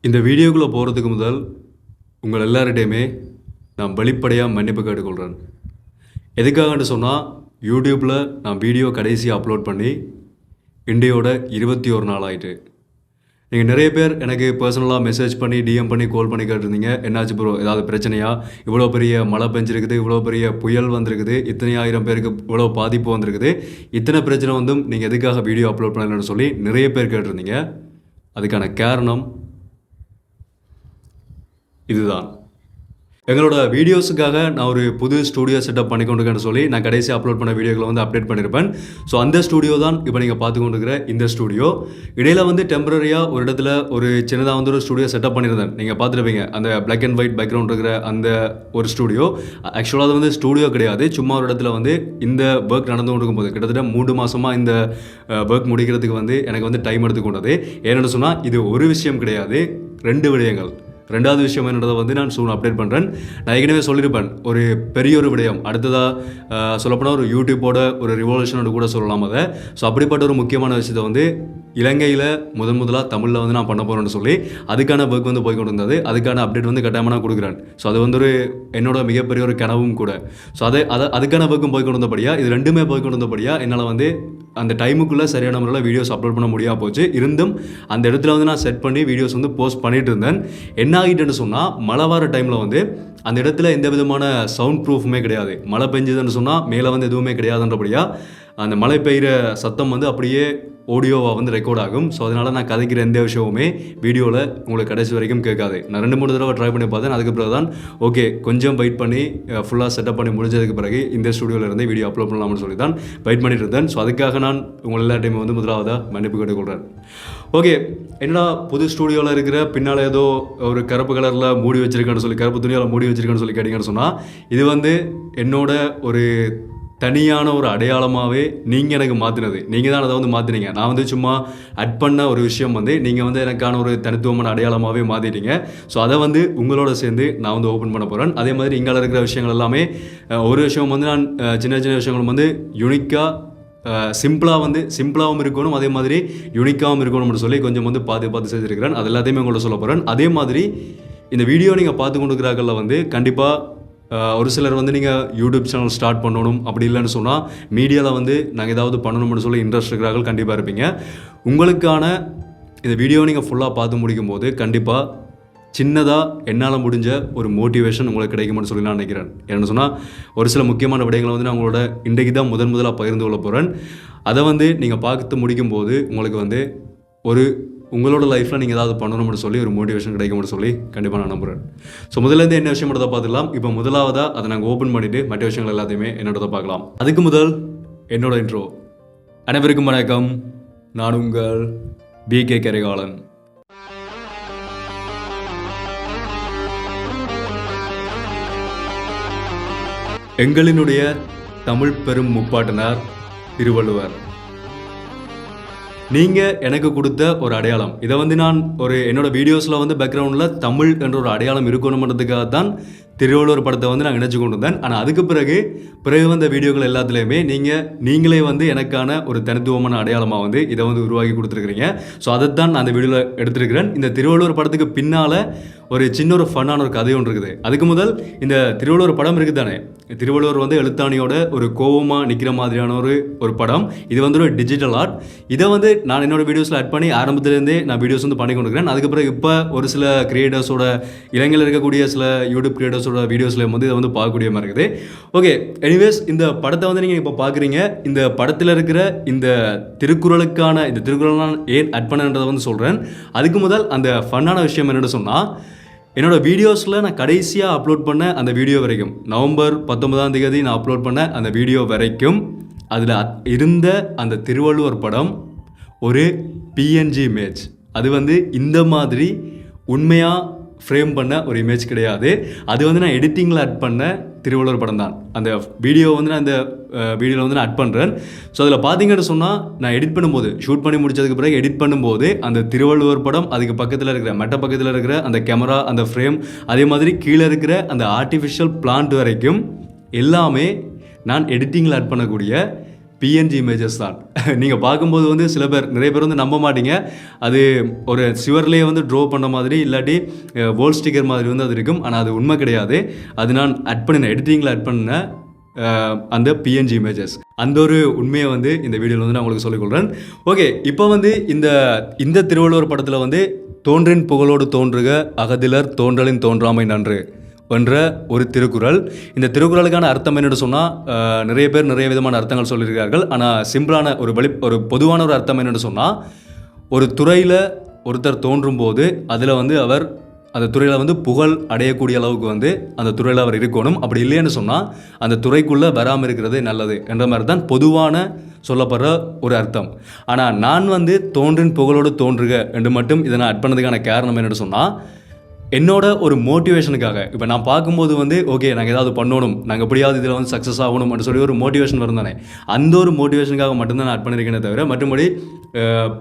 இந்த வீடியோக்குள்ளே போகிறதுக்கு முதல் உங்கள் எல்லார்கிட்டையுமே நான் வெளிப்படையாக மன்னிப்பு கேட்டுக்கொள்கிறேன். எதுக்காகன்னு சொன்னால், யூடியூப்பில் நான் வீடியோ கடைசியாக அப்லோட் பண்ணி இன்றையோட 21 நாள் ஆகிட்டு. நீங்கள் நிறைய பேர் எனக்கு பர்சனலாக மெசேஜ் பண்ணி டிஎம் பண்ணி கால் பண்ணி கேட்டிருந்தீங்க, என்னாச்சு ப்ரோ, ஏதாவது பிரச்சனையா, இவ்வளோ பெரிய மழை பெஞ்சிருக்குது, இவ்வளோ பெரிய புயல் வந்திருக்குது, இத்தனை ஆயிரம் பேருக்கு இவ்வளோ பாதிப்பு வந்திருக்குது, இத்தனை பிரச்சனை வந்தும் நீங்கள் எதுக்காக வீடியோ அப்லோட் பண்ணலன்னு சொல்லி நிறைய பேர் கேட்டிருந்தீங்க. அதுக்கான காரணம் இதுதான். எங்களோட வீடியோஸுக்காக நான் ஒரு புது ஸ்டூடியோ செட்டப் பண்ணி கொண்டிருக்கேன்னு சொல்லி நான் கடைசியாக அப்லோட் பண்ண வீடியோக்களை வந்து அப்டேட் பண்ணியிருப்பேன். ஸோ அந்த ஸ்டூடியோ தான் இப்போ நீங்கள் பார்த்து கொண்டிருக்கிற இந்த ஸ்டூடியோ. இடையில வந்து டெம்பரரியாக ஒரு இடத்துல ஒரு சின்னதாக வந்து ஒரு ஸ்டூடியோ செட்டப் பண்ணியிருந்தேன். நீங்கள் பார்த்துருப்பீங்க, அந்த பிளாக் அண்ட் ஒயிட் பேக்ரவுண்ட் இருக்கிற அந்த ஒரு ஸ்டூடியோ. ஆக்சுவலாக அது வந்து ஸ்டூடியோ கிடையாது, சும்மா ஒரு இடத்துல வந்து இந்த ஒர்க் நடந்து கொண்டிருக்கும் போது கிட்டத்தட்ட 3 மாதமாக இந்த ஒர்க் முடிக்கிறதுக்கு வந்து எனக்கு வந்து டைம் எடுத்துக்கொண்டது. ஏன்னு சொன்னால், இது ஒரு விஷயம் கிடையாது, 2 விடயங்கள். 2வது விஷயம் என்னன்றதை வந்து நான் சூன் அப்டேட் பண்ணுறேன். நான் ஏற்கனவே சொல்லியிருப்பேன், ஒரு பெரிய ஒரு விடயம் அடுத்ததாக சொல்லப்போனால் ஒரு யூடியூப்போட ஒரு ரிவல்யூஷனோட கூட சொல்லலாம் அதை. ஸோ அப்படிப்பட்ட ஒரு முக்கியமான விஷயத்தை வந்து இலங்கையில் முதலாக தமிழில் வந்து நான் பண்ண போகிறேன்னு சொல்லி அதுக்கான ஒர்க் வந்து போய் கொண்டு வந்தது. அதுக்கான அப்டேட் வந்து கட்டாயமாக நான் கொடுக்குறேன். ஸோ அது வந்து ஒரு என்னோட மிகப்பெரிய ஒரு கனவும் கூட. ஸோ அதுக்கான ஒர்க்கும் போய் கொண்டு வந்தபடியாக, இது 2மே போய் கொண்டு வந்தபடியாக என்னால் வந்து அந்த டைமுக்குள்ளே சரியான முறையில் வீடியோஸ் அப்லோட் பண்ண முடியாமல் போச்சு. இருந்தும் அந்த இடத்துல வந்து நான் செட் பண்ணி வீடியோஸ் வந்து போஸ்ட் பண்ணிட்டு இருந்தேன். என்ன ஆகிட்டுன்னு சொன்னால், மழை வர டைமில் வந்து அந்த இடத்துல எந்த விதமான சவுண்ட் ப்ரூஃபுமே கிடையாது. மழை பெஞ்சதுன்னு சொன்னால் மேலே வந்து எதுவுமே கிடையாதுன்றபடியாக அந்த மழை பெய்கிற சத்தம் வந்து அப்படியே ஆடியோவாக வந்து ரெக்கார்ட் ஆகும். ஸோ அதனால் நான் கதைக்கிற எந்த விஷயமுமே வீடியோவில் உங்களுக்கு கடைசி வரைக்கும் கேட்காது. நான் 2-3 தடவை ட்ரை பண்ணி பார்த்தேன். அதுக்கு பிறகு தான் ஓகே, கொஞ்சம் வெயிட் பண்ணி ஃபுல்லாக செட்டப் பண்ணி முடிஞ்சதுக்கு பிறகு இந்த ஸ்டூடியோவில் இருந்து வீடியோ அப்லோட் பண்ணலாம்னு சொல்லி தான் வெயிட் பண்ணிட்டு இருந்தேன். ஸோ அதுக்காக நான் உங்கள் எல்லா டைமும் வந்து முதலாவதாக மன்னிப்பு கேட்டுக்கொள்கிறேன். ஓகே, என்னடா புது ஸ்டூடியோவில் இருக்கிற பின்னால் ஏதோ ஒரு கருப்பு கலரில் மூடி வச்சிருக்கேன்னு சொல்லி, கருப்பு துணியால் மூடி வச்சிருக்கேன்னு சொல்லி கேட்டிங்கன்னு சொன்னால், இது வந்து என்னோட ஒரு தனியான ஒரு அடையாளமாகவே நீங்கள் எனக்கு மாற்றினது. நீங்கள் தான் அதை வந்து மாற்றினீங்க. நான் வந்து சும்மா அட் பண்ண ஒரு விஷயம் வந்து நீங்கள் வந்து எனக்கான ஒரு தனித்துவமான அடையாளமாகவே மாற்றிட்டீங்க. ஸோ அதை வந்து உங்களோட சேர்ந்து நான் வந்து ஓப்பன் பண்ண போகிறேன். அதே மாதிரி இங்கே இருக்கிற விஷயங்கள் எல்லாமே ஒரு விஷயம் வந்து நான் சின்ன சின்ன விஷயங்களும் வந்து யூனிக்காக சிம்பிளாகவும் இருக்கணும், அதே மாதிரி யூனிக்காகவும் இருக்கணும்னு சொல்லி கொஞ்சம் வந்து பார்த்து செஞ்சுருக்கிறேன். அது எல்லாத்தையுமே உங்கள்ட்ட சொல்ல போகிறேன். அதே மாதிரி இந்த வீடியோ நீங்கள் பார்த்து கொண்டிருக்கிறார்கள் வந்து கண்டிப்பாக ஒரு சிலர் வந்து நீங்கள் யூடியூப் சேனல் ஸ்டார்ட் பண்ணணும், அப்படி இல்லைன்னு சொன்னால் மீடியாவில் வந்து நாங்கள் ஏதாவது பண்ணணும்னு சொல்லி இன்ட்ரெஸ்ட் இருக்கிறார்கள் கண்டிப்பாக இருப்பீங்க. உங்களுக்கான இந்த வீடியோ நீங்கள் ஃபுல்லாக பார்த்து முடிக்கும் போது கண்டிப்பாக சின்னதாக என்னால் முடிஞ்ச ஒரு மோட்டிவேஷன் உங்களுக்கு கிடைக்கும்னு சொல்லி நான் நினைக்கிறேன். என்னென்னு சொன்னால், ஒரு சில முக்கியமான விடயங்களை வந்து நான் உங்களோட இன்றைக்கு தான் முதலாக பகிர்ந்து கொள்ள போகிறேன். அதை வந்து நீங்கள் பார்த்து முடிக்கும்போது உங்களுக்கு வந்து உங்களோட லைஃப்பில் நீங்கள் ஏதாவது பண்ணணும்னு சொல்லி ஒரு மோட்டிவேஷன் கிடைக்கும்னு சொல்லி கண்டிப்பாக நான் நம்புகிறேன். ஸோ முதலேருந்து என்ன விஷயம் எடுத்த பார்த்துக்கலாம். இப்போ முதலாவதாக அதை நாங்கள் ஓப்பன் பண்ணிவிட்டு மற்ற விஷயங்கள் எல்லாத்தையுமே என்னோட பார்க்கலாம். அதுக்கு முதல் என்னோட இன்ட்ரோ. அனைவருக்கும் வணக்கம், நான் உங்கள் BK கரிகாலன். எங்களினுடைய தமிழ் பெரும் முப்பாட்டனார் திருவள்ளுவர். நீங்கள் எனக்கு கொடுத்த ஒரு அடையாளம், இதை வந்து நான் என்னோட வீடியோஸில் வந்து பேக்ரவுண்டில் தமிழ் என்ற ஒரு அடையாளம் இருக்கணுன்றதுக்காக தான் திருவள்ளுவர் படத்தை வந்து நான் நினச்சி கொண்டு வந்தேன். ஆனால் அதுக்கு பிறகு வந்த வீடியோக்கள் எல்லாத்துலேயுமே நீங்களே வந்து எனக்கான ஒரு தனித்துவமான அடையாளமாக வந்து இதை வந்து உருவாக்கி கொடுத்துருக்குறீங்க. ஸோ அதைத்தான் நான் அந்த வீடியோவில் எடுத்துருக்கிறேன். இந்த திருவள்ளுவர் படத்துக்கு பின்னால் ஒரு சின்ன ஒரு ஃபன்னான ஒரு கதை ஒன்று இருக்குது. அதுக்கு முதல் இந்த திருவள்ளுவர் படம் இருக்குது தானே, திருவள்ளுவர் வந்து எழுத்தாணியோட ஒரு கோவமாக நிற்கிற மாதிரியான ஒரு படம். இது வந்து ஒரு டிஜிட்டல் ஆர்ட். இதை வந்து நான் என்னோட வீடியோஸில் ஆட் பண்ணி ஆரம்பத்துலேருந்தே நான் வீடியோஸ் வந்து பண்ணி கொண்டிருக்கிறேன். அதுக்கு பிறகு இப்போ ஒரு சில கிரியேட்டர்ஸோட, இளைஞர்கள் இருக்கக்கூடிய சில யூடியூப் கிரியேட்டர்ஸோட வீடியோஸில் வந்து இதை வந்து பார்க்கக்கூடிய மாதிரி இருக்குது. ஓகே, எனிவேஸ் இந்த படத்தை வந்து நீங்கள் இப்போ பார்க்குறீங்க. இந்த படத்தில் இருக்கிற இந்த திருக்குறள் ஏன் ஆட் பண்ணன்றதை வந்து சொல்கிறேன். அதுக்கு முதல் அந்த ஃபன்னான விஷயம் என்னென்னு சொன்னால், என்னோடய வீடியோஸில் நான் கடைசியாக அப்லோட் பண்ண அந்த வீடியோ வரைக்கும், நவம்பர் 19 நான் அப்லோட் பண்ண அந்த வீடியோ வரைக்கும் அதில் இருந்த அந்த திருவள்ளுவர் படம் ஒரு PNG இமேஜ். அது வந்து இந்த மாதிரி உண்மையாக ஃப்ரேம் பண்ண ஒரு இமேஜ் கிடையாது. அது வந்து நான் எடிட்டிங்கில் ஆட் பண்ண திருவள்ளுவர் படம் தான். அந்த வீடியோ வந்து நான் இந்த வீடியோவில் வந்து நான் ஆட் பண்ணுறேன். ஸோ அதில் பார்த்தீங்கன்னு சொன்னால், நான் எடிட் பண்ணும்போது, ஷூட் பண்ணி முடிச்சதுக்கு பிறகு எடிட் பண்ணும்போது அந்த திருவள்ளுவர் படம், அதுக்கு பக்கத்தில் இருக்கிற பக்கத்தில் இருக்கிற அந்த கேமரா, அந்த ஃப்ரேம், அதே மாதிரி கீழே இருக்கிற அந்த ஆர்டிஃபிஷியல் பிளான்ட் வரைக்கும் எல்லாமே நான் எடிட்டிங்கில் ஆட் பண்ணக்கூடிய பிஎன்ஜி இமேஜஸ் தான். நீங்கள் பார்க்கும்போது வந்து நிறைய பேர் வந்து நம்ப மாட்டீங்க. அது ஒரு சிவர்லேயே வந்து ட்ரா பண்ண மாதிரி இல்லாட்டி வோல் ஸ்டிக்கர் மாதிரி வந்து அது இருக்கும். ஆனால் அது உண்மை கிடையாது. அது நான் எடிட்டிங்கில் ஆட் பண்ண அந்த பிஎன்ஜி இமேஜஸ். அந்த ஒரு உண்மையை வந்து இந்த வீடியோவில் வந்து நான் உங்களுக்கு சொல்லிக்கொள்கிறேன். ஓகே, இப்போ வந்து இந்த திருவள்ளுவர் படத்தில் வந்து தோன்றின் புகழோடு தோன்றுக அகதிலர் தோன்றலின் தோன்றாமை நன்று என்ற ஒரு திருக்குறள். இந்த திருக்குறளுக்கான அர்த்தம் என்னென்னு சொன்னால் நிறைய பேர் நிறைய விதமான அர்த்தங்கள் சொல்லியிருக்கிறார்கள். ஆனால் சிம்பிளான ஒரு பொதுவான ஒரு அர்த்தம் என்னென்னு சொன்னால், ஒரு துறையில் ஒருத்தர் தோன்றும் போது அதில் வந்து அவர் அந்த துறையில் வந்து புகழ் அடையக்கூடிய அளவுக்கு வந்து அந்த துறையில் அவர் இருக்கணும். அப்படி இல்லைன்னு சொன்னால் அந்த துறைக்குள்ளே வராமல் இருக்கிறது நல்லது என்ற மாதிரி தான் பொதுவான சொல்லப்படுற ஒரு அர்த்தம். ஆனால் நான் வந்து தோன்றின் புகழோடு தோன்றுக என்று மட்டும் இதை நான் ஆட் பண்ணதுக்கான காரணம் என்னென்னு சொன்னால், என்னோட ஒரு மோட்டிவேஷனுக்காக. இப்போ நான் பார்க்கும்போது வந்து ஓகே, நாங்கள் ஏதாவது பண்ணணும், நாங்கள் எப்படியாவது இதில் வந்து சக்ஸஸ் ஆகணும் அப்படின்னு சொல்லி ஒரு மோட்டிவேஷன் வருந்தானே, அந்த ஒரு மோட்டிவேஷனுக்காக மட்டும்தான் நான் ஆட் பண்ணியிருக்கேனே தவிர மற்றபடி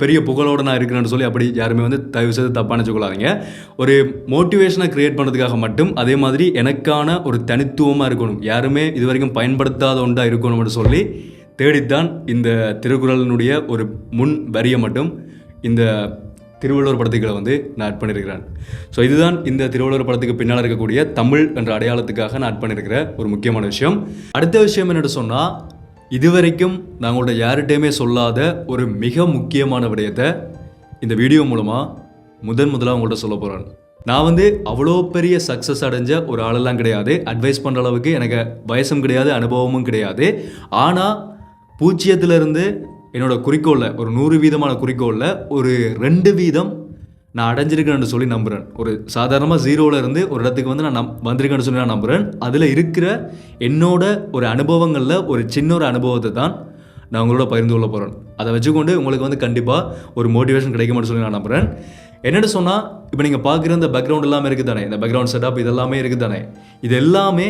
பெரிய புகழோடு நான் இருக்கிறேன்னு சொல்லி அப்படி யாருமே வந்து தயவு செய்து தப்பாக நினச்சிக்கொள்ளாதீங்க. ஒரு மோட்டிவேஷனை க்ரியேட் பண்ணுறதுக்காக மட்டும், அதே மாதிரி எனக்கான ஒரு தனித்துவமாக இருக்கணும், யாருமே இது வரைக்கும் பயன்படுத்தாத ஒன்றாக இருக்கணும்னு சொல்லி தேடித்தான் இந்த திருக்குறளினுடைய ஒரு முன் வரியை மட்டும் இந்த திருவள்ளுவர் படத்துக்களை வந்து நான் ஆட் பண்ணியிருக்கிறேன். ஸோ இதுதான் இந்த திருவள்ளுவர் படத்துக்கு பின்னால் இருக்கக்கூடிய தமிழ் என்ற அடையாளத்துக்காக நான் ஆட் பண்ணியிருக்கிற ஒரு முக்கியமான விஷயம். அடுத்த விஷயம் என்னென்னு சொன்னால், இதுவரைக்கும் நாங்களோட யார்கிட்டையுமே சொல்லாத ஒரு மிக முக்கியமான விடயத்தை இந்த வீடியோ மூலமாக முதலாக உங்கள்கிட்ட சொல்ல போகிறேன். நான் வந்து அவ்வளோ பெரிய சக்ஸஸ் அடைஞ்ச ஒரு ஆளெல்லாம் கிடையாது. அட்வைஸ் பண்ணுற அளவுக்கு எனக்கு வயசும் கிடையாது, அனுபவமும் கிடையாது. ஆனால் 0லேருந்து என்னோடய குறிக்கோளில் ஒரு 100% குறிக்கோளில் ஒரு 2% நான் அடைஞ்சிருக்கேன்னு சொல்லி நம்புகிறேன். ஒரு சாதாரணமாக 0லேருந்து ஒரு இடத்துக்கு வந்து நான் வந்திருக்கேன்னு சொல்லி நான் நம்புகிறேன். அதில் இருக்கிற என்னோட ஒரு அனுபவங்களில் ஒரு சின்ன ஒரு அனுபவத்தை தான் நான் உங்களோட பகிர்ந்து கொள்ள போகிறேன். அதை வச்சுக்கொண்டு உங்களுக்கு வந்து கண்டிப்பாக ஒரு மோட்டிவேஷன் கிடைக்கும்னு சொல்லி நான் நம்புகிறேன். என்னென்னு சொன்னால், இப்போ நீங்கள் பார்க்குற இந்த பேக்ரவுண்ட் எல்லாமே இருக்குது தானே, இந்த பேக்ரவுண்ட் செட்டப் இதெல்லாமே இருக்குது தானே, இது எல்லாமே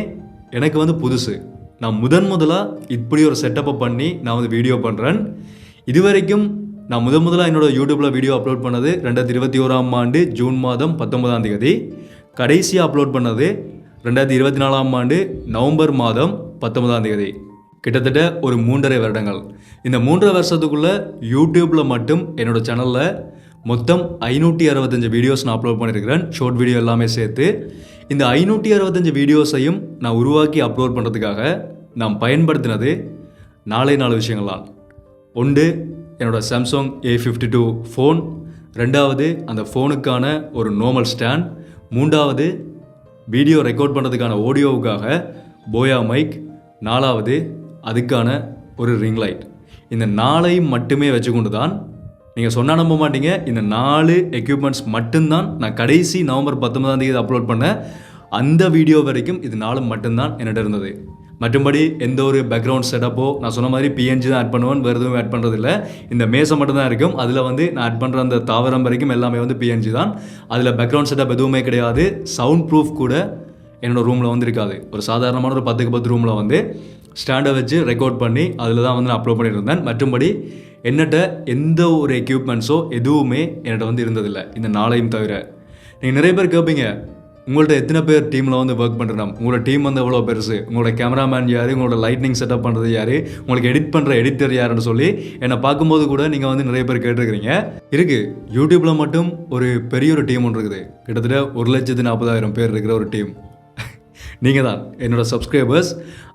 எனக்கு வந்து புதுசு. நான் முதலாக இப்படி ஒரு செட்டப்பை பண்ணி நான் வந்து வீடியோ பண்ணுறேன். இது வரைக்கும் நான் முதலாக என்னோட யூடியூப்பில் வீடியோ அப்லோட் பண்ணது 2021ஆம் ஆண்டு ஜூன் மாதம் 19ஆம் தேதி. கடைசியாக அப்லோட் பண்ணது 2024ஆம் ஆண்டு நவம்பர் மாதம் 19ஆம் தேதி. கிட்டத்தட்ட ஒரு 3.5 வருடங்கள். இந்த 3.5 வருஷத்துக்குள்ளே யூடியூப்பில் மட்டும் என்னோட சேனலில் மொத்தம் 565 வீடியோஸ் நான் அப்லோட் பண்ணியிருக்கிறேன், ஷார்ட் வீடியோ எல்லாமே சேர்த்து. இந்த 565 வீடியோஸையும் நான் உருவாக்கி அப்லோட் பண்ணுறதுக்காக நான் பயன்படுத்தினது 4 விஷயங்கள்லாம். ஒன்று, என்னோட சாம்சங் A52 ஃபோன். 2வது, அந்த ஃபோனுக்கான ஒரு நார்மல் ஸ்டாண்ட். 3வது, வீடியோ ரெக்கார்ட் பண்ணுறதுக்கான ஆடியோவுக்காக போயா மைக். 4வது, அதுக்கான ஒரு ரிங் லைட். இந்த 4ஐயும் மட்டுமே வச்சுக்கொண்டு தான், நீங்கள் சொன்னால் நம்ப மாட்டீங்க, இந்த 4 எக்யூப்மெண்ட்ஸ் மட்டும்தான் நான் கடைசி நவம்பர் 19ஆம் தேதி அப்லோட் பண்ண அந்த வீடியோ வரைக்கும் இது 4 மட்டும்தான் என்னிட்ட இருந்தது. மற்றபடி எந்த ஒரு பேக்ரவுண்ட் செட்டப்போ, நான் சொன்ன மாதிரி பிஎன்ஜி தான் ஆட் பண்ணுவேன், வேறு எதுவும் ஆட் பண்ணுறதில்ல. இந்த மேசை மட்டும்தான் இருக்கும். அதில் வந்து நான் ஆட் பண்ணுற அந்த தாவரம் வரைக்கும் எல்லாமே வந்து பிஎன்ஜி தான். அதில் பேக்ரவுண்ட் செட்டப் எதுவுமே கிடையாது. சவுண்ட் ப்ரூஃப் கூட என்னோடய ரூமில் வந்து இருக்காது. ஒரு சாதாரணமான ஒரு 10x10 ரூமில் வந்து ஸ்டாண்டை வச்சு ரெக்கார்ட் பண்ணி அதில் தான் வந்து நான் அப்லோட் பண்ணியிருந்தேன். மற்றபடி என்னட்ட எந்த ஒரு எக்யூப்மெண்ட்ஸோ எதுவுமே என்னட்ட வந்து இருந்ததில்லை, இந்த 4ஐயும் தவிர. நீங்கள் நிறைய பேர் கேட்பீங்க, உங்கள்கிட்ட எத்தனை பேர் டீமில் வந்து ஒர்க் பண்ணுறோம், உங்களோட டீம் வந்து எவ்வளோ பெருசு, உங்களோட கேமராமேன் யார், உங்களோட லைட்னிங் செட்டப் பண்ணுறது யார், உங்களுக்கு எடிட் பண்ணுற எடிட்டர் யாருன்னு சொல்லி என்னை பார்க்கும்போது கூட நீங்கள் வந்து நிறைய பேர் கேட்டிருக்கிறீங்க. இருக்குது, யூடியூப்பில் மட்டும் ஒரு பெரிய ஒரு டீம் ஒன்று இருக்குது. கிட்டத்தட்ட 1,40,000 பேர் இருக்கிற ஒரு டீம். நீங்கள் தான் என்னோடய சப்ஸ்கிரைபர்ஸ்.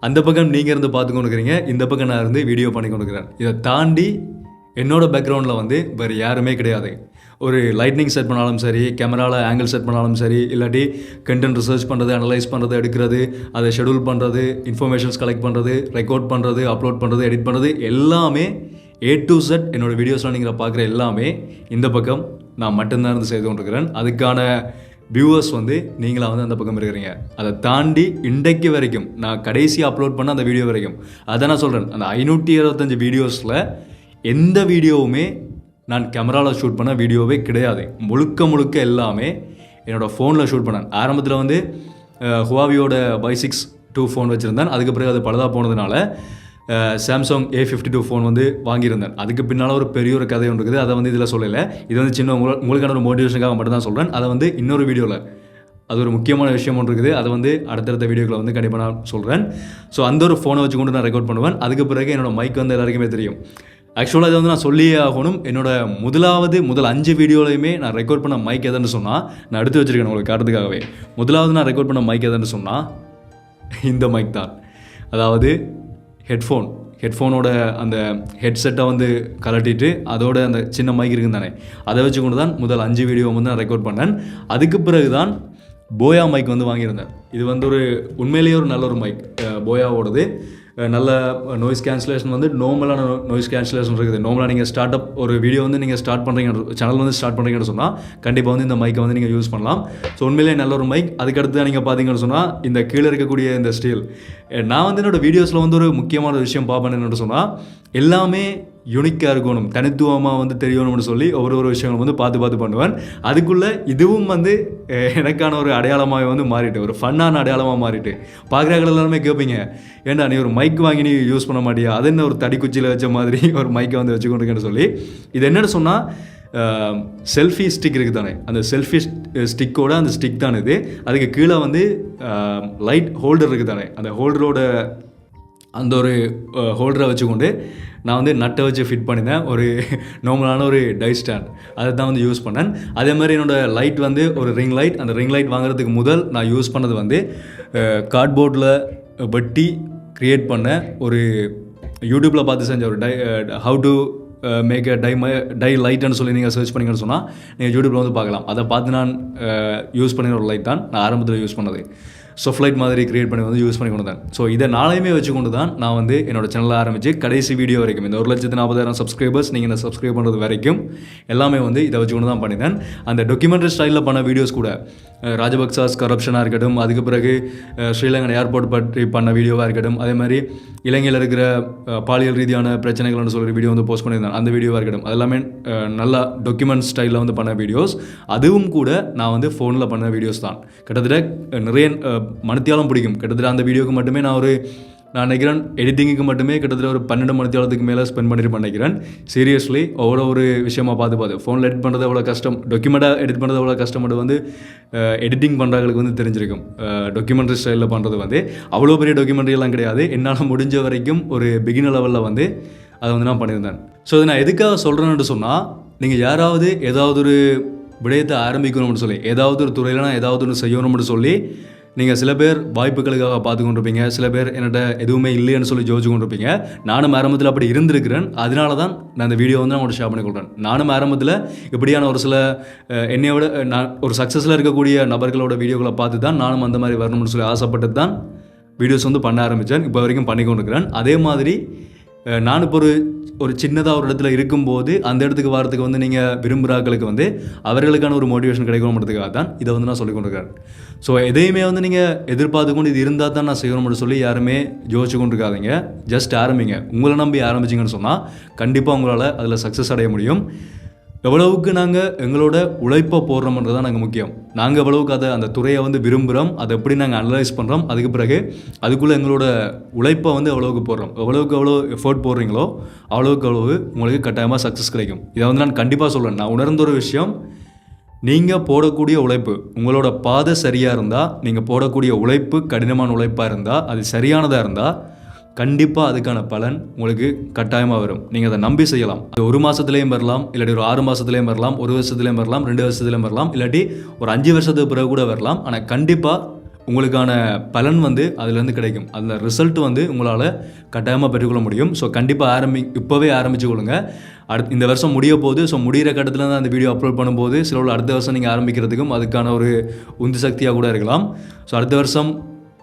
அந்த பக்கம் நீங்கள் இருந்து பார்த்து கொண்டு இருக்கிறீங்க, இந்த பக்கம் நான் இருந்து வீடியோ பண்ணி கொண்டு இருக்கிறேன். இதை தாண்டி என்னோடய பேக்ரவுண்டில் வந்து வேறு யாருமே கிடையாது. ஒரு லைட்னிங் செட் பண்ணாலும் சரி, கேமராவில் ஆங்கிள் செட் பண்ணாலும் சரி, இல்லாட்டி கண்டென்ட் ரிசர்ச் பண்ணுறது, அனலைஸ் பண்ணுறது, எடுக்கிறது, அதை ஷெடியூல் பண்ணுறது, இன்ஃபர்மேஷன்ஸ் கலெக்ட் பண்ணுறது, ரெக்கார்ட் பண்ணுறது, அப்லோட் பண்ணுறது, எடிட் பண்ணுறது, எல்லாமே A to Z என்னோடய வீடியோஸில் நீங்கள் பார்க்குற எல்லாமே இந்த பக்கம் நான் மட்டும்தான் இருந்து செய்து கொண்டிருக்கிறேன். அதுக்கான வியூவர்ஸ் வந்து நீங்களாக வந்து அந்த பக்கம் இருக்கிறீங்க. அதை தாண்டி இன்றைக்கு வரைக்கும் நான் கடைசி அப்லோட் பண்ண அந்த வீடியோ வரைக்கும் அதை நான் சொல்கிறேன், அந்த 525 வீடியோஸில் எந்த வீடியோவுமே நான் கேமராவில் ஷூட் பண்ண வீடியோவே கிடையாது. முழுக்க எல்லாமே என்னோடய ஃபோனில் ஷூட் பண்ணேன். ஆரம்பத்தில் வந்து ஹுவாவியோட Y6 ஃபோன் வச்சுருந்தேன். அதுக்கு பிறகு அது பழுதாக போனதுனால சாம்சங் A52 ஃபோன் வந்து வாங்கியிருந்தேன். அதுக்கு பின்னால் ஒரு பெரிய ஒரு கதை ஒன்று இருக்குது, அதை வந்து இதில் சொல்லலை. இது வந்து சின்ன உங்களுக்கான ஒரு மோட்டிவேஷனுக்காக மட்டும் தான் சொல்கிறேன். அதை வந்து இன்னொரு வீடியோவில் அது ஒரு முக்கியமான விஷயம் ஒன்று இருக்குது. அதை வந்து அடுத்தடுத்த வீடியோக்களை வந்து கண்டிப்பாக நான் சொல்கிறேன். ஸோ அந்த ஒரு ஃபோனை வச்சு கொண்டு நான் ரெக்கார்ட் பண்ணுவேன். அதுக்கு பிறகு என்னோடய மைக் வந்து எல்லாருக்குமே தெரியும். ஆக்சுவலாக இதை வந்து நான் சொல்லியே ஆகணும். முதல் 5 வீடியோலையுமே நான் ரெக்கார்ட் பண்ண மைக் எதுன்னு சொன்னால், நான் எடுத்து வச்சுருக்கேன் உங்களுக்கு காட்டுறதுக்காகவே. முதலாவது நான் ரெக்கார்ட் பண்ண மைக் எதுன்னு சொன்னால் இந்த மைக் தான். அதாவது ஹெட்ஃபோனோட அந்த ஹெட்செட்டை வந்து கலட்டிட்டு அதோட அந்த சின்ன மைக் இருக்குன்னு தானே, அதை வச்சு கொண்டு தான் முதல் 5 வீடியோ வந்து நான் ரெக்கார்ட் பண்ணேன். அதுக்கு பிறகு தான் போயா மைக் வந்து வாங்கியிருந்தேன். இது வந்து உண்மையிலேயே ஒரு நல்ல ஒரு மைக், போயாவோடது. நல்ல நாய்ஸ் கேன்சலேஷன் வந்து நார்மலான நாய்ஸ் கேன்சலேஷன் இருக்குது. நார்மலாக நீங்கள் ஒரு வீடியோ வந்து நீங்கள் ஸ்டார்ட் பண்ணுறீங்க, சேனல் வந்து ஸ்டார்ட் பண்ணுறீங்கன்னு சொன்னால் கண்டிப்பாக வந்து இந்த மைக்கை வந்து நீங்கள் யூஸ் பண்ணலாம். ஸோ உண்மையிலேயே நல்ல ஒரு மைக். அதுக்கடுத்து நீங்கள் பார்த்தீங்கன்னு சொன்னால் இந்த கீழே இருக்கக்கூடிய இந்த ஸ்டீல், நான் வந்து என்னோடய வீடியோஸில் வந்து ஒரு முக்கியமான விஷயம் பார்ப்பேன் என்னென்னு சொன்னால், எல்லாமே யூனிக்காக இருக்கணும், தனித்துவமாக வந்து தெரியணும்னு சொல்லி ஒவ்வொரு விஷயங்களும் வந்து பார்த்து பண்ணுவேன். அதுக்குள்ளே இதுவும் வந்து எனக்கான ஒரு அடையாளமாக வந்து மாறிட்டு, ஒரு ஃபன்னான அடையாளமாக மாறிட்டு, பார்க்குறாங்க எல்லாருமே கேட்பீங்க, ஏன்டா நீ ஒரு மைக் வாங்கி நீ யூஸ் பண்ண மாட்டியா, அது என்ன ஒரு தடி குச்சியில் வச்ச மாதிரி ஒரு மைக்கை வந்து வச்சுக்கொண்டிருக்கேன்னு சொல்லி. இது என்னென்னு சொன்னால் செல்ஃபி ஸ்டிக் இருக்குது தானே, அந்த செல்ஃபி ஸ்டிக்கோட அந்த ஸ்டிக் தான் இது. அதுக்கு கீழே வந்து லைட் ஹோல்டர் இருக்குது தானே, அந்த ஹோல்டரோட அந்த ஒரு ஹோல்டரை வச்சுக்கொண்டு நான் வந்து நட்டை வச்சு ஃபிட் பண்ணினேன். ஒரு நார்மலான ஒரு டை ஸ்டாண்ட், அதை தான் வந்து யூஸ் பண்ணேன். அதே மாதிரி என்னோடய லைட் வந்து ஒரு ரிங் லைட். அந்த ரிங் லைட் வாங்குறதுக்கு முதல் நான் யூஸ் பண்ணது வந்து கார்ட்போர்டில் வெட்டி க்ரியேட் பண்ண ஒரு யூடியூப்பில் பார்த்து செஞ்ச ஒரு how to make a tie லைட்டுன்னு சொல்லி நீங்கள் சர்ச் பண்ணிங்கன்னு சொன்னால் நீங்கள் யூடியூப்பில் வந்து பார்க்கலாம். அதை பார்த்து நான் யூஸ் பண்ணின ஒரு லைட் தான் நான் ஆரம்பத்தில் யூஸ் பண்ணது. சொஃப்லைட் மாதிரி க்ரியேட் பண்ணி வந்து யூஸ் பண்ணி கொண்டு தான். ஸோ இதை நாளையுமே வச்சு கொண்டு தான் நான் வந்து என்னோடய சேனலில் ஆரம்பித்து கடைசி வீடியோ வரைக்கும், இந்த 1,40,000 சப்ஸ்கிரைபர்ஸ் நீங்கள் என்ன சப்ஸ்கிரைப் பண்ணுறது வரைக்கும் எல்லாமே வந்து இதை வச்சு கொண்டு தான் பண்ணினேன். அந்த டாக்குமெண்ட்ரி ஸ்டைலில் பண்ண வீடியோஸ் கூட ராஜபக்சாஸ் கரப்ஷனாக இருக்கட்டும், அதுக்கு பிறகு ஸ்ரீலங்கன் ஏர்போர்ட் பற்றி பண்ண வீடியோவாக இருக்கட்டும், அதே மாதிரி இலங்கையில் இருக்கிற பாலியல் ரீதியான பிரச்சனைகள்னு சொல்கிற வீடியோ வந்து போஸ்ட் பண்ணியிருந்தேன், அந்த வீடியோவாக இருக்கட்டும், அதெல்லாமே நல்லா டாக்குமெண்ட் ஸ்டைலில் வந்து பண்ண வீடியோஸ். அதுவும் கூட நான் வந்து ஃபோனில் பண்ண வீடியோஸ் தான். கிட்டத்தட்ட நிறைய மணித்தியாலம் பிடிக்கும். கிட்டத்தட்ட அந்த வீடியோக்கு மட்டுமே நான் நினைக்கிறேன் எடிட்டிங்குக்கு மட்டுமே கிட்டத்தட்ட ஒரு 12 மணித்தியாலத்துக்கு மேலே ஸ்பெண்ட் பண்ணிட்டு நினைக்கிறேன். சீரியஸ்லி ஒரு விஷயமா பார்த்து ஃபோனில் எடிட் பண்ணுறது எவ்வளோ கஷ்டம், டாக்குமெண்ட்டாக எடிட் பண்ணுறது எவ்வளோ கஷ்டப்பட்டு வந்து எடிட்டிங் பண்ணுறவங்களுக்கு வந்து தெரிஞ்சிருக்கும். டாக்குமெண்ட்ரி ஸ்டைலில் பண்ணுறது வந்து அவ்வளோ பெரிய டாக்குமெண்ட்ரியெல்லாம் கிடையாது. என்னால் முடிஞ்ச வரைக்கும் ஒரு பிகினர் லெவலில் வந்து அதை வந்து நான் பண்ணியிருந்தேன். ஸோ இதை நான் எதுக்காக சொல்கிறேன்னு சொன்னால், நீங்கள் யாராவது ஏதாவது ஒரு விடயத்தை ஆரம்பிக்கணும்னு சொல்லி, ஏதாவது ஒரு துறையில் நான் ஏதாவது ஒன்று செய்யணும்னு சொல்லி நீங்கள் சில பேர் வாய்ப்புகளுக்காக பார்த்து கொண்டிருப்பீங்க, சில பேர் என்னோட எதுவுமே இல்லைன்னு சொல்லி ஜோதிச்சு கொண்டிருப்பீங்க. நானும் ஆரம்பத்தில் அப்படி இருந்திருக்கிறேன். அதனால தான் நான் இந்த வீடியோ வந்து நான் ஷேர் பண்ணிக்கொள்கிறேன். நானும் ஆரம்பத்தில் இப்படியான ஒரு சில என்னையோட நான் ஒரு சக்ஸஸில் இருக்கக்கூடிய நபர்களோட வீடியோக்களை பார்த்து தான் நானும் அந்த மாதிரி வரணும்னு சொல்லி ஆசைப்பட்டு தான் வீடியோஸ் வந்து பண்ண ஆரம்பித்தேன். இப்போ வரைக்கும் பண்ணி கொண்டிருக்கிறேன். அதே மாதிரி நான் இப்போ ஒரு சின்னதாக ஒரு இடத்துல இருக்கும்போது அந்த இடத்துக்கு வரத்துக்கு வந்து நீங்கள் விரும்புகிறாக்களுக்கு வந்து அவர்களுக்கான ஒரு மோட்டிவேஷன் கிடைக்கணுன்றதுக்காக தான் இதை வந்து நான் சொல்லிக் கொண்டிருக்கிறேன். ஸோ எதையுமே வந்து நீங்கள் எதிர்பார்த்து கொண்டு இது இருந்தால் தான் நான் செய்யணும்னு சொல்லி யாருமே யோசிச்சு கொண்டு இருக்காதீங்க. ஜஸ்ட் ஆரம்பிங்க. உங்களை நம்பி ஆரம்பிச்சிங்கன்னு சொன்னால் கண்டிப்பாக உங்களால் அதில் சக்ஸஸ் அடைய முடியும். எவ்வளவுக்கு நாங்கள் எங்களோட உழைப்பை போடுறோம்ன்றது தான் நாங்கள் முக்கியம். நாங்கள் எவ்வளவுக்கு அந்த துறையை வந்து விரும்புகிறோம், அதை எப்படி நாங்கள் அனலைஸ் பண்ணுறோம், அதுக்கு பிறகு அதுக்குள்ளே எங்களோட உழைப்பை வந்து எவ்வளவுக்கு போடுறோம், எவ்வளோ எஃபோர்ட் போடுறீங்களோ அவ்வளோக்கு உங்களுக்கு கட்டாயமாக சக்ஸஸ் கிடைக்கும். இதை வந்து நான் கண்டிப்பாக சொல்கிறேன். நான் உணர்ந்த ஒரு விஷயம், நீங்கள் போடக்கூடிய உழைப்பு, உங்களோட பாதை சரியாக இருந்தால், நீங்கள் போடக்கூடிய உழைப்பு கடினமான உழைப்பாக இருந்தால், அது சரியானதாக இருந்தால் கண்டிப்பாக அதுக்கான பலன் உங்களுக்கு கட்டாயமாக வரும். நீங்கள் அதை நம்பி செய்யலாம். அது 1 மாதத்துலேயும் வரலாம், இல்லாட்டி ஒரு 6 மாதத்துலேயும் வரலாம், 1 வருஷத்துலேயும் வரலாம், 2 வருஷத்துலேயும் வரலாம், இல்லாட்டி ஒரு 5 வருஷத்துக்கு பிறகு கூட வரலாம். ஆனால் கண்டிப்பாக உங்களுக்கான பலன் வந்து அதுலேருந்து கிடைக்கும். அந்த ரிசல்ட் வந்து உங்களால் கட்டாயமாக பெற்றுக்கொள்ள முடியும். ஸோ கண்டிப்பாக இப்போவே ஆரம்பிச்சு கொள்ளுங்க. இந்த வருஷம் முடிய போகுது. ஸோ முடிகிற கட்டத்தில் தான் அந்த வீடியோ அப்லோட் பண்ணும்போது சில அடுத்த வருஷம் நீங்கள் ஆரம்பிக்கிறதுக்கும் அதுக்கான ஒரு உந்து சக்தியாக கூட இருக்கலாம். ஸோ அடுத்த வருஷம்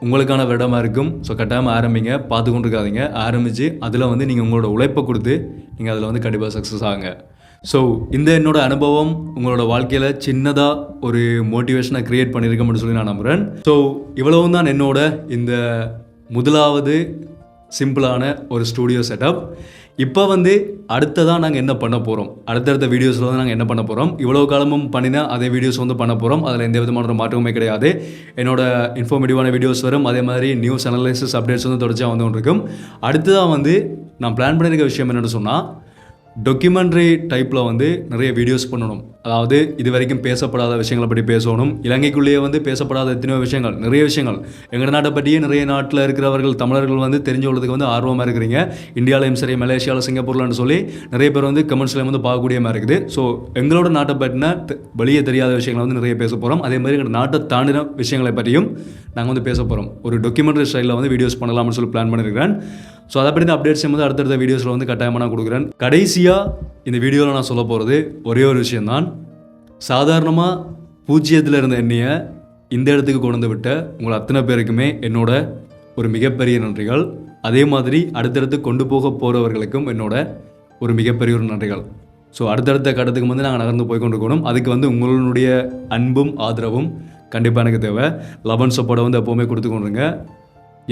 உங்களுக்கான வருடமாக இருக்கும். ஸோ கட்டாயமாக ஆரம்பிங்க, பார்த்து கொண்டு இருக்காதீங்க. ஆரம்பித்து அதில் வந்து நீங்கள் உங்களோட உழைப்பை கொடுத்து நீங்கள் அதில் வந்து கண்டிப்பாக சக்ஸஸ் ஆகுங்க. ஸோ இந்த என்னோட அனுபவம் உங்களோட வாழ்க்கையில் சின்னதாக ஒரு மோட்டிவேஷனை க்ரியேட் பண்ணியிருக்கோம்னு சொல்லி நான் நம்புகிறேன். ஸோ இவ்வளவும் தான் என்னோட இந்த முதலாவது சிம்பிளான ஒரு ஸ்டூடியோ செட்டப். இப்போ வந்து அடுத்ததான் நாங்கள் என்ன பண்ண போகிறோம், அடுத்தடுத்த வீடியோஸில் வந்து நாங்கள் என்ன பண்ண போகிறோம், இவ்வளோ காலமும் பண்ணினா அதே வீடியோஸ் வந்து பண்ண போகிறோம். அதில் எந்த விதமான மாற்றமுமே கிடையாது. என்னோட இன்ஃபர்மேட்டிவான வீடியோஸ் வரும். அதே மாதிரி நியூஸ் அனலைசிஸ் அப்டேட்ஸ் வந்து தொடர்ச்சியாக வந்து இருக்கும். அடுத்ததாக வந்து நான் பிளான் பண்ணியிருக்க விஷயம் என்னென்னு சொன்னால், டாக்குமெண்ட்ரி டைப்பில் வந்து நிறைய வீடியோஸ் பண்ணணும். அதாவது இது வரைக்கும் பேசப்படாத விஷயங்களை பற்றி பேசணும். இலங்கைக்குள்ளேயே வந்து பேசப்படாத எத்தனையோ விஷயங்கள், நிறைய விஷயங்கள் எங்கள் நாட்டை பற்றியே நிறைய நாட்டில் இருக்கிறவர்கள் தமிழர்கள் வந்து தெரிஞ்சு கொள்றதுக்கு வந்து ஆர்வமாக இருக்கிறீங்க. இந்தியாவிலையும் சரி, மலேசியாவில், சிங்கப்பூர்லன்னு சொல்லி நிறைய பேர் வந்து கமெண்ட்ஸ்லேயும் வந்து பார்க்கக்கூடிய மாதிரி இருக்குது. ஸோ எங்களோட நாட்டை பற்றின வெளியே தெரியாத விஷயங்களை வந்து நிறைய பேச போகிறோம். அதே மாதிரி எங்கள் நாட்டை தாண்டின விஷயங்களை பற்றியும் நாங்கள் வந்து பேச போகிறோம். ஒரு டாக்குமெண்ட்ரி ஸ்டைலில் வந்து வீடியோஸ் பண்ணலாம்னு சொல்லி பிளான் பண்ணியிருக்கிறேன். ஸோ அதை பற்றி அப்டேட்ஸ் வந்து அடுத்தடுத்த வீடியோஸில் வந்து கட்டாயமாக நான் கொடுக்குறேன். கடைசியாக இந்த வீடியோவில் நான் சொல்ல போகிறது ஒரே ஒரு விஷயந்தான். சாதாரணமாக 0 இருந்த என்னையை இந்த இடத்துக்கு கொண்டு வந்து விட்ட உங்கள் அத்தனை பேருக்குமே என்னோட ஒரு மிகப்பெரிய நன்றிகள். அதே மாதிரி அடுத்தடுத்து கொண்டு போக போகிறவர்களுக்கும் என்னோட ஒரு மிகப்பெரிய ஒரு நன்றிகள். ஸோ அடுத்தடுத்த கட்டத்துக்கு வந்து நாங்கள் நகர்ந்து போய் கொண்டிருக்கணும். அதுக்கு வந்து உங்களுடைய அன்பும் ஆதரவும் கண்டிப்பாக எனக்கு தேவை. லவன் சப்போர்ட்டை வந்து எப்போவுமே கொடுத்து கொண்டுருங்க.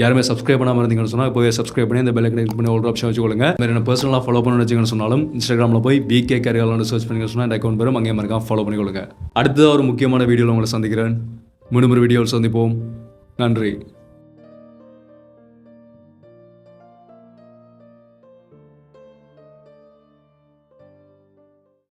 யாருமே சப்ஸ்கிரைப் பண்ணாமல் இருந்தீங்கன்னு சொன்னால் இப்போவே சப்ஸ்கிரைப் பண்ணி இந்த பெல் ஐக்கனை கிளிக் பண்ணி ஒரு ஆப்ஷன் வச்சுக்கொள்ளுங்க. வேறு என்ன பர்சனலாக ஃபாலோ பண்ணணும்னு வச்சுக்கணும்னு சொன்னாலும் இன்ஸ்டாகிராமில் போய் BK கரிகாலன்னு சர்ச் பண்ணிங்க சொன்னால் இந்த அக்கௌண்ட் வரும். அங்கேயே மறக்காம ஃபாலோ பண்ணிக்கொள்ளுங்க. அடுத்ததாக ஒரு முக்கியமான வீடியோவில் உங்களை சந்திக்கிறேன். மீண்டும் ஒரு வீடியோவில் சந்திப்போம். நன்றி.